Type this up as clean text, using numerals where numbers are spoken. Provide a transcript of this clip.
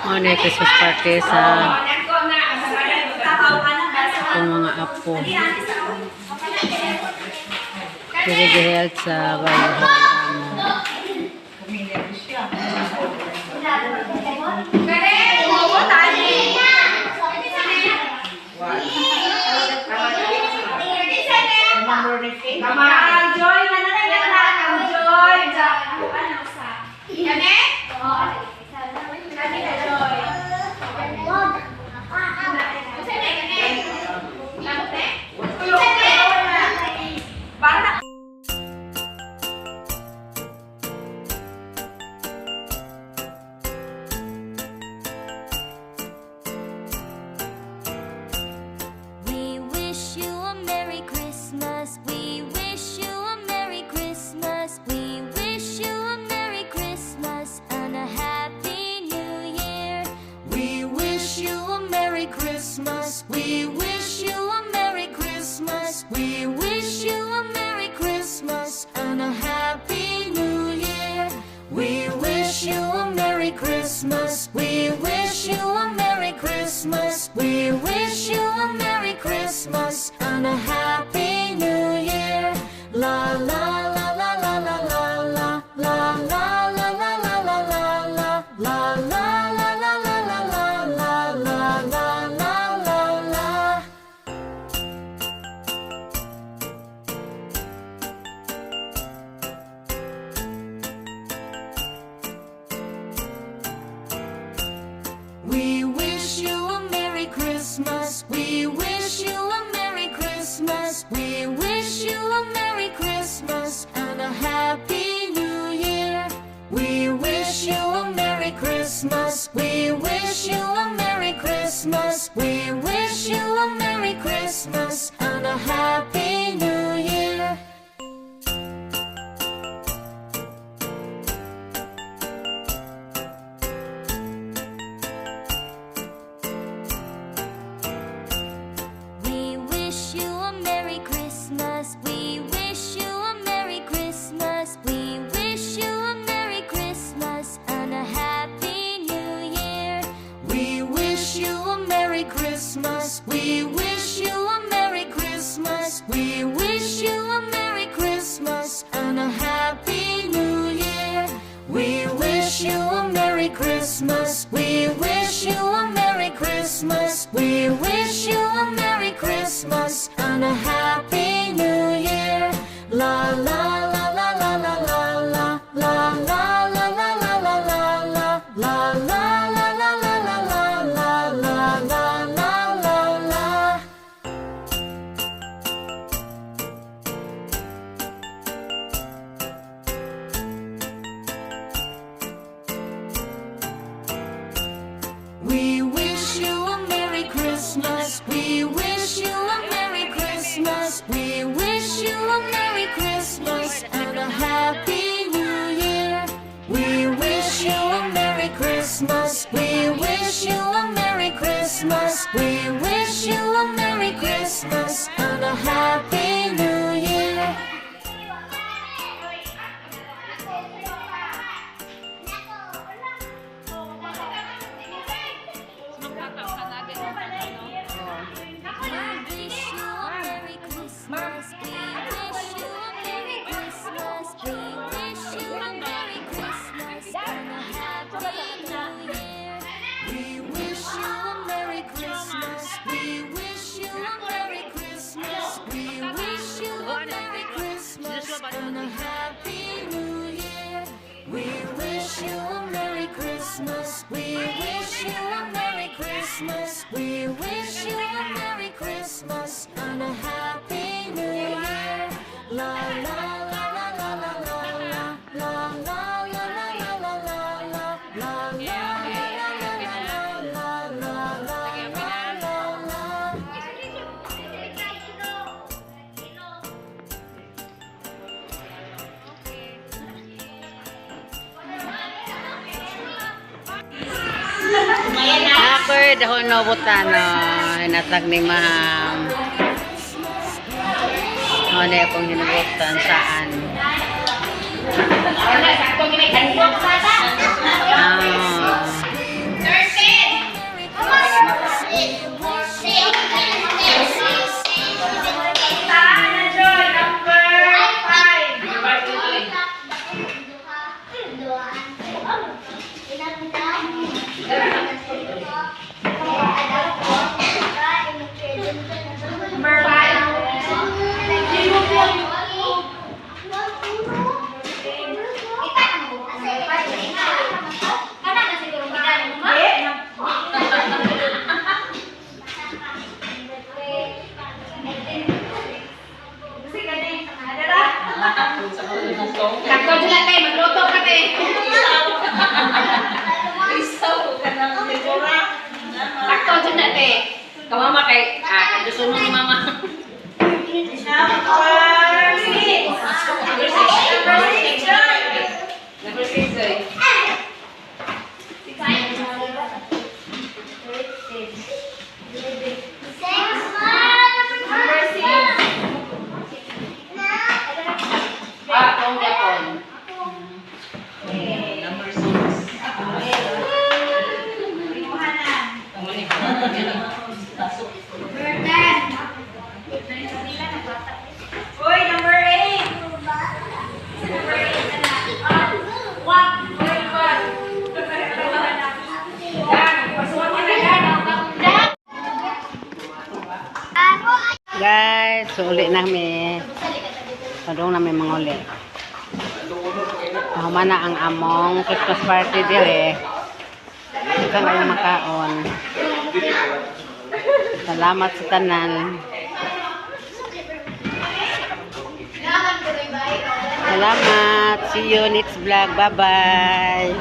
Ano yung Christmas party sa itong mga apo. Pinag-held sa Bata. We wish you a Merry Christmas and a Happy New Year. La la la la la la la la la la la la la la la la la We wish you a Merry Christmas. We wish you a Merry Christmas. We wish you a Merry Christmas and a Happy New Year. We wish you a Merry Christmas. We wish you a Merry Christmas. We wish you a Merry Christmas and a Happy New Year. We wish you a Merry Christmas. We wish you a Merry Christmas and a Happy New Year. We wish you a Merry Christmas. We wish you a Merry Christmas. We wish you a Merry Christmas and a Happy New Year. We wish you a Merry Christmas. We wish you a Merry Christmas. We wish you a Merry Christmas and a Happy New Year. La la la la la la la la la la la la la la la la la la la We wish you a Merry Christmas. We wish you a Merry Christmas. We wish you a Merry Christmas and a Happy New Year. We wish you a Merry Christmas. We wish you a Merry Christmas. We wish you a Merry Christmas and a Happy New Year. And a Happy New Year. We wish you a Merry Christmas. We wish you a Merry Christmas. We wish you a Merry Christmas and a Happy New Year. La la la la la la la la la la la la la Ako'y dahon na butano. Hinatag ni ma'am. Ano akong hinubutan saan? Takto dyan natin, magluto ka te. Takto dyan natin. Kamama kay, gusto mo ni mama. Number 6 eh. Atong yapon. Number 6. Uy, number 8. Number 8 na na. Wag, wag, wag. Dan, pasuwan mo na dan. Guys, uli namin. Padung namin mga uli. Humana ang among Christmas party dire. Ito nga yung makaon. Salamat sa tanan. Salamat. See you next vlog. Bye-bye.